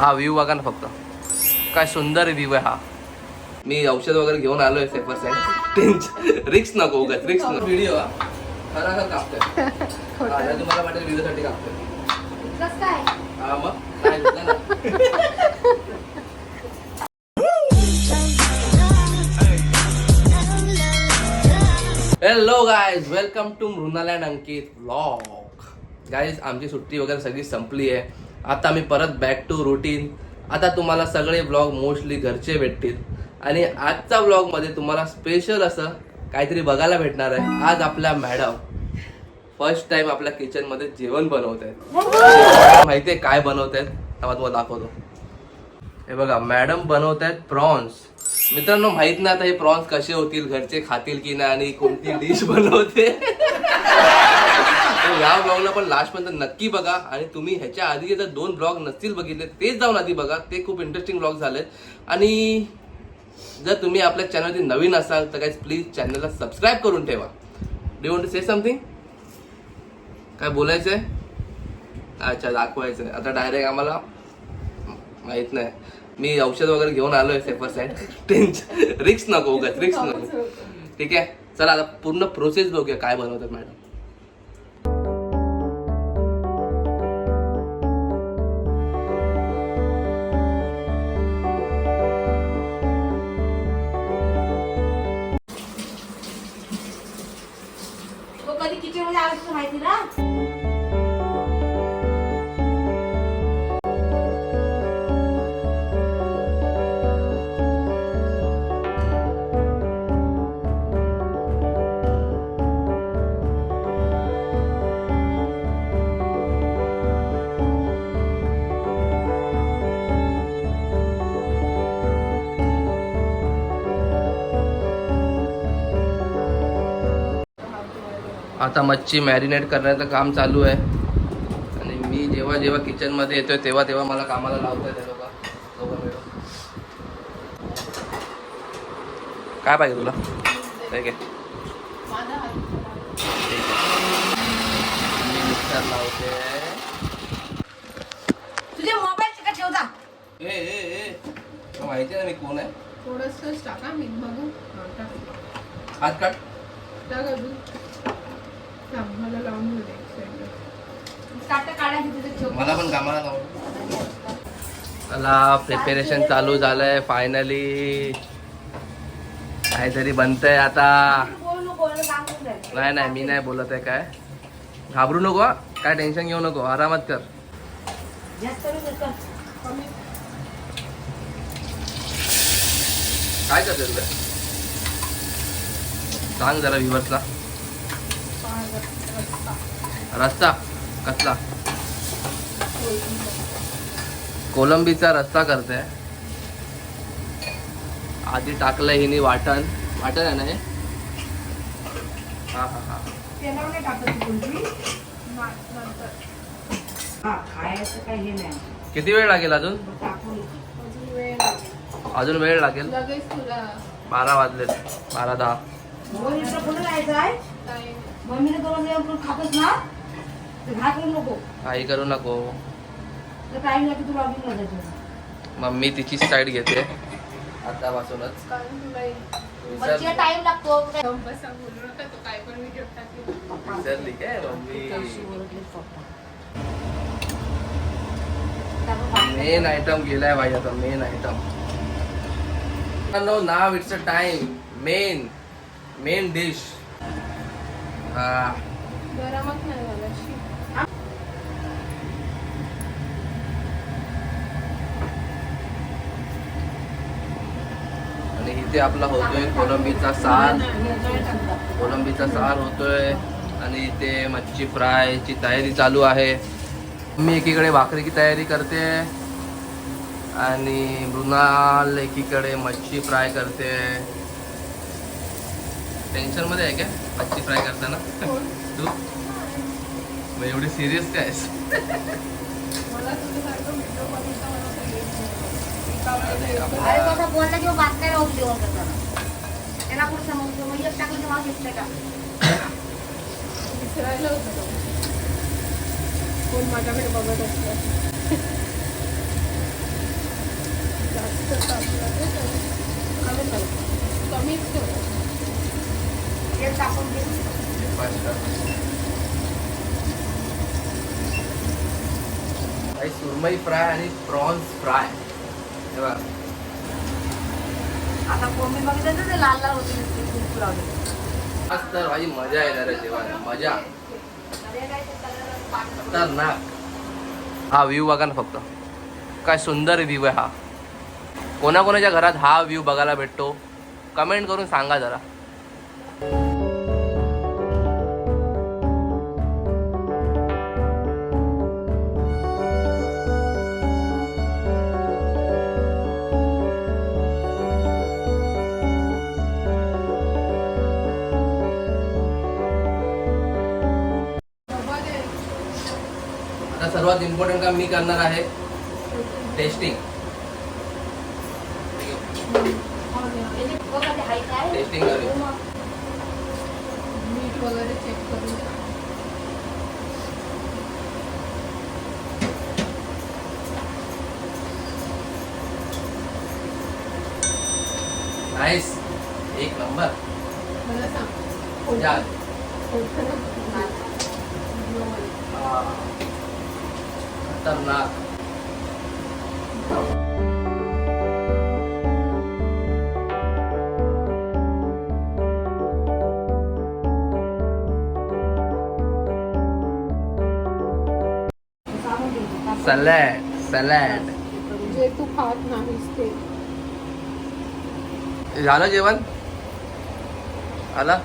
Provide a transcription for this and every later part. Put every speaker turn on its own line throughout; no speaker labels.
हा व्ह्यू बघा ना फक्त, काय सुंदर व्ह्यू आहे हा. मी औषध वगैरे घेऊन आलोय सेफर साईड. टेन्शन रिक्स नको उगाच, रिक्स नको. व्हिडिओ खरा खरं कापतोय. तुम्हाला वाटेल व्हिडिओ साठी कापतोय. हा मग काय घेतलं ना. Hello guys, welcome to Mrunal and Ankit vlog. Guys आमची सुट्टी वगैरे सगळी संपली आहे. आता आम्ही परत बॅक टू रुटीन. आता तुम्हाला सगळे व्लॉग मोस्टली घरचे भेटतील आणि आजच्या व्लॉगमध्ये तुम्हाला स्पेशल असं काहीतरी बघायला भेटणार आहे. आज आपल्या मॅडम फर्स्ट टाइम आपल्या किचनमध्ये जेवण बनवत आहेत. माहितीये काय बनवत आहेत, तुम्हाला दाखवतो. हे बघा, मॅडम बनवत आहेत प्रॉन्स. मित्रांनो, माहित नाही आता हे प्रॉन्स कसे होतील, घरचे खातील की नाही आणि कोणती डिश बनवते. या ब्लॉगला पण लास्ट पर्यंत नक्की बघा. आणि तुम्ही ह्याच्या आधी जर 2 ब्लॉग नसतील बघितले तेच जाऊन आधी बघा, ते खूप इंटरेस्टिंग ब्लॉग झालेत. आणि जर तुम्ही आपल्या चॅनलवरती नवीन असाल तर गाईज प्लीज चॅनलला सबस्क्राईब करून ठेवा. Do you want to say something? काय बोलायचंय? अच्छा, दाखवायचंय. आता डायरेक्ट आम्हाला माहित नाही. मी औषध वगैरे घेऊन आलोय सेफर साईड. टेन्शन रिक्स नको उगाच, रिक्स नको. ठीक आहे, चला आता पूर्ण प्रोसेस बघूया काय बनवतात मॅडम.
कधी किचन मध्ये आलं तुला माहिती ना.
आता मच्छी मॅरिनेट करण्याचं काम चालू आहे. आणि मी जेव्हा जेव्हा किचनमध्ये येतोय तेव्हा तेव्हा मला कामाला लावतोय ते लोक. काय पाहिजे तुला? ठीक आहे, मी मिक्सर लावते.
तुझे मोबाईल चिकट ठेवता.
ए माहिती आहे ना मी कोण आहे.
थोडंसं टाका, मी बघू.
हात काढ.
टाक अजून. मला लावून घेऊ दे एक साईडला.
काटा काढायची तुझे ठेव.
मला पण कामाला लावून. चला, प्रिपेरेशन चालू झालंय. फायनली काहीतरी बनतंय आता.
बोलू नको, काम करून जाईल.
नाही नाही, मी नाही बोलत आहे. काय घाबरू नको, काय टेन्शन घेऊ नको, आरामात कर.
जास्त वेळ कर.
कमी.
काय करते तुला सांग जरा व्ह्युअर्सला. रस्सा कसला? कोलंबीचा रस्सा करते. आधी टाकलंय हिने वाटण. वाटण आहे ना हे? हा हा हा.
तेलावर नाही टाकत कोणती.
नंतर
हा, खायचं काही हे नाही.
किती वेळ लागेल अजून?
टाकून
अजून वेळ लागेल.
अजून वेळ लागेल.
लगेच तुला
12 वाजलेत, 12-10.
मम्मीला कुठं जायचं आहे?
टाइम.
मम्मीने दोन वेळा करून खातच ना, तर घात करू नको.
काही करू नको.
तर टाइम लागेल तुला अजून जायचं.
मम्मी तिची साईड घेते आतापासूनच.
कारण तुला
मच्छीला टाइम लागतो.
बसा, बोलू नका. तो काय पण व्हिडिओ टाकेल.
विसरली काय मम्मी? मेन आयटम गेलाय भाई. आता main item. Now it's a time. Main dish.
गरमच नाही झालं. शी.
आणि इथे आपला होतोय कोलंबीचा सार. कोलंबीचा सार होतोय आणि इथे मच्छी फ्रायची तयारी चालू आहे. मी एकीकडे भाकरीची तयारी करते आणि मृणाल एकीकडे मच्छी फ्राय करते. टेन्शन मध्ये आहे काय मच्छी फ्राय करताना? तू मग एवढी सिरियस काय आहेस?
मला तुझ्यासारखं व्हिडिओ बनवता मला काही येत नाही.
अरे बाबा, बोलला किंवा बात काय राहू जेवण करताना त्याला कुठं समजतो. मग एक टाकून जेव्हा घेतलं का
विसरायला होतं का? कोण माझ्याकडे बघत असतं.
टाकून घे.
सुरमई फ्राय आणि प्रॉन्स फ्राय हे बघा.
आता कोणी बघितलं ना ते लाल लाल होते नुसते तूप लावले.
आज तर भाई मजा येणार आहे जेवायला. मजा
अरे काय ते कलर पाठ
तर ना. हा व्ह्यू बघा ना फक्त. काय सुंदर व्ह्यू आहे हा. कोणाकोणाच्या घरात हा व्ह्यू बघायला भेटतो कमेंट करून सांगा जरा. आता सर्वात इम्पॉर्टंट काम मी करणार आहे टेस्टिंग.
बघा ते हाय काय
टेस्टिंग करू.
मीठ वगैरे चेक करून
नाईस. एक नंबर.
मला सांग.
या. खतरनाक. सॅलड सॅलड
जे तू खात नाहीस ते.
झालं जेवण. आला.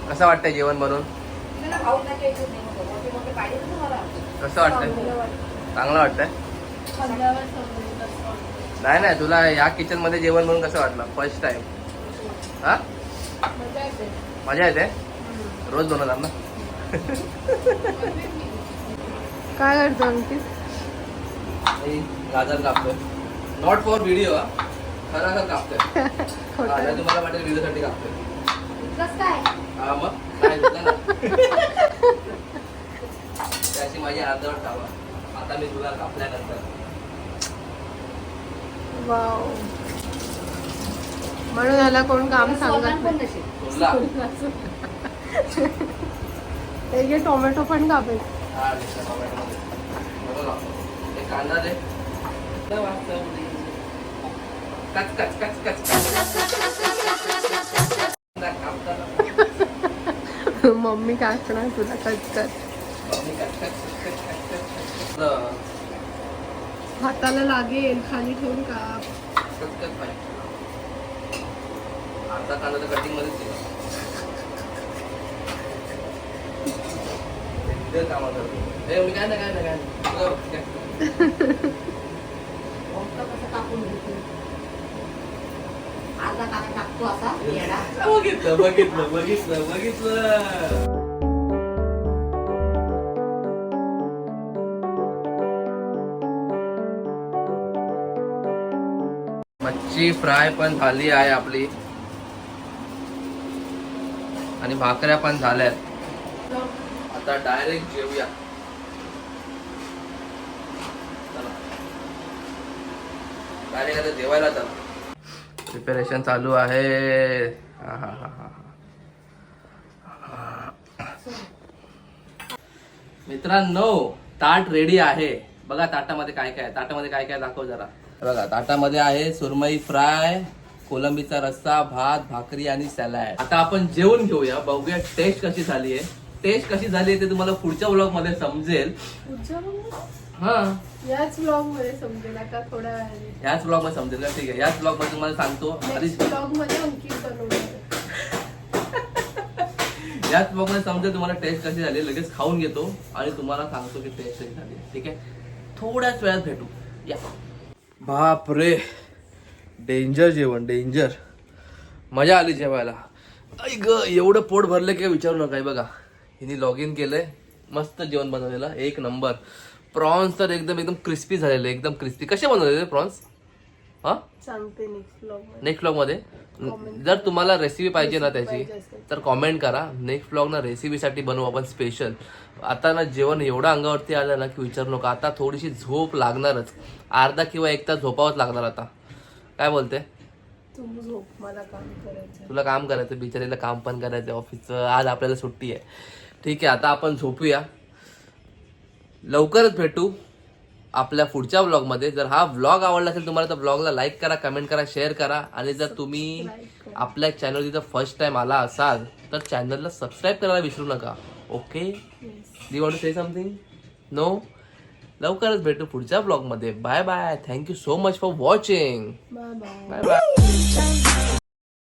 कसं वाटतंय जेवण बनवून.
खाऊन नाही घ्यायचं नाही मग मोठे मोठे पाहिजे ना तुम्हाला.
कसं वाटतंय. चांगलं वाटतंय.
खाल्ल्यावर समजेल कसं वाटतं.
नाही नाही तुला या किचन मध्ये जेवण बनवून कसं वाटलं फर्स्ट टाइम. हा
मजा येते.
मजा येते. रोज बनवणार ना.
काय करतो अंकित.
मी गाजर कापतोय. Not for video. खरं कापतोय. हा, तुम्हाला वाटेल व्हिडिओसाठी कापतोय.
इतकंच काय
हा मग काय घेतलं ना. त्याची माझी अर्धवट कामा. आता मी तुला कापल्यानंतर.
वाव. म्हणून याला कोण काम
सोलणार
सांगत
पण नसेल.
तुला
नाही. हे टोमॅटो पण कापेल.
हा टोमॅटोमध्ये बघा. एक कांदा दे. कच कच कच कच कापताना
मम्मी कापणार तुला कचकच. हाताला लागेल खाली ठेवून काप.
अर्धा कांदा तर कटिंग मध्येच दिला. कामा करतो. मी काय ना काय ना काय.
मोठं कसं कापून घेतो. अर्धा कांदा टाकतो असा येडा.
बघितलं बघितलं बघितलं बघितलं. मच्छी फ्राय पण झाली आहे आपली आणि भाकऱ्या पण झाल्यात. आता डायरेक्ट जेवूया. डायरेक्ट आता जेवायला चला. प्रिपरेशन चालू आहे. हा हा हा हा. मित्रांनो ताट रेडी आहे. बघा ताटामध्ये काय काय. ताटामध्ये काय काय दाखव जरा. बघा ताटामध्ये आहे सुरमई फ्राय, कोलंबीचा रस्सा, भात, भाकरी आणि सॅलड. आता आपण जेवून घेऊया. बघूया टेस्ट कशी झाली आहे. टेस्ट कशी झाली आहे ते तुम्हाला पुढच्या व्लॉग मध्ये समजेल. हा
याच ब्लॉग मध्ये समजेल. आता थोड्या वेळाने
याच ब्लॉग मध्ये समजेल का. ठीक आहे याच ब्लॉग मध्ये तुम्हाला सांगतो.
ब्लॉग मध्ये अंकित बनवणार.
याच ब्लॉग मध्ये समजेल तुम्हाला टेस्ट कशी झाली. लगेच खाऊन घेतो आणि तुम्हाला सांगतो की टेस्ट कशी झाली. ठीक आहे थोड्याच वेळात भेटू. या. बाप रे डेंजर जेवण डेंजर. मजा आली जेवायला. ऐक एवढं पोट भरलं की विचारू नका. बघा हिने लॉग इन केलंय. मस्त जेवण बनवलेलं एक नंबर. प्रॉन्स तर एकदम एकदम क्रिस्पी झालेले. एकदम क्रिस्पी. कसे बनवलेले प्रॉन्स. हा
सांगते नेक्स्ट ब्लॉग मध्ये.
नेक्स्ट ब्लॉग मध्ये जर तुम्हाला रेसिपी पाहिजे ना त्याची तर कॉमेंट करा. नेक्स्ट ब्लॉग ना रेसिपीसाठी बनवू आपण स्पेशल. आता ना जेवण एवढं अंगावरती आलं ना की विचारू नका. आता थोडीशी झोप लागणारच. अर्धा किंवा एक तास झोपावंच लागणार आता. काय बोलते.
तू झोप, मला काम करायचं.
तुला काम करायचं, बिचारीला काम पण करायचं ऑफिसचं. आज आपल्याला सुट्टी आहे. ठीक आहे, आता आपण झोपूया. लवकरच भेटू आपल्या पुढच्या व्लॉगमध्ये. जर हा व्लॉग आवडला असेल तुम्हाला तर व्लॉगला लाईक करा, कमेंट करा, शेअर करा. आणि जर तुम्ही आपल्या चॅनल तिथं फर्स्ट टाइम आला असाल तर चॅनलला सबस्क्राईब करायला विसरू नका. Okay, do want to say something? No. लवकरच भेटू पुढच्या ब्लॉगमध्ये. Bye bye. Thank you so much for watching.
Bye bye.
Bye bye.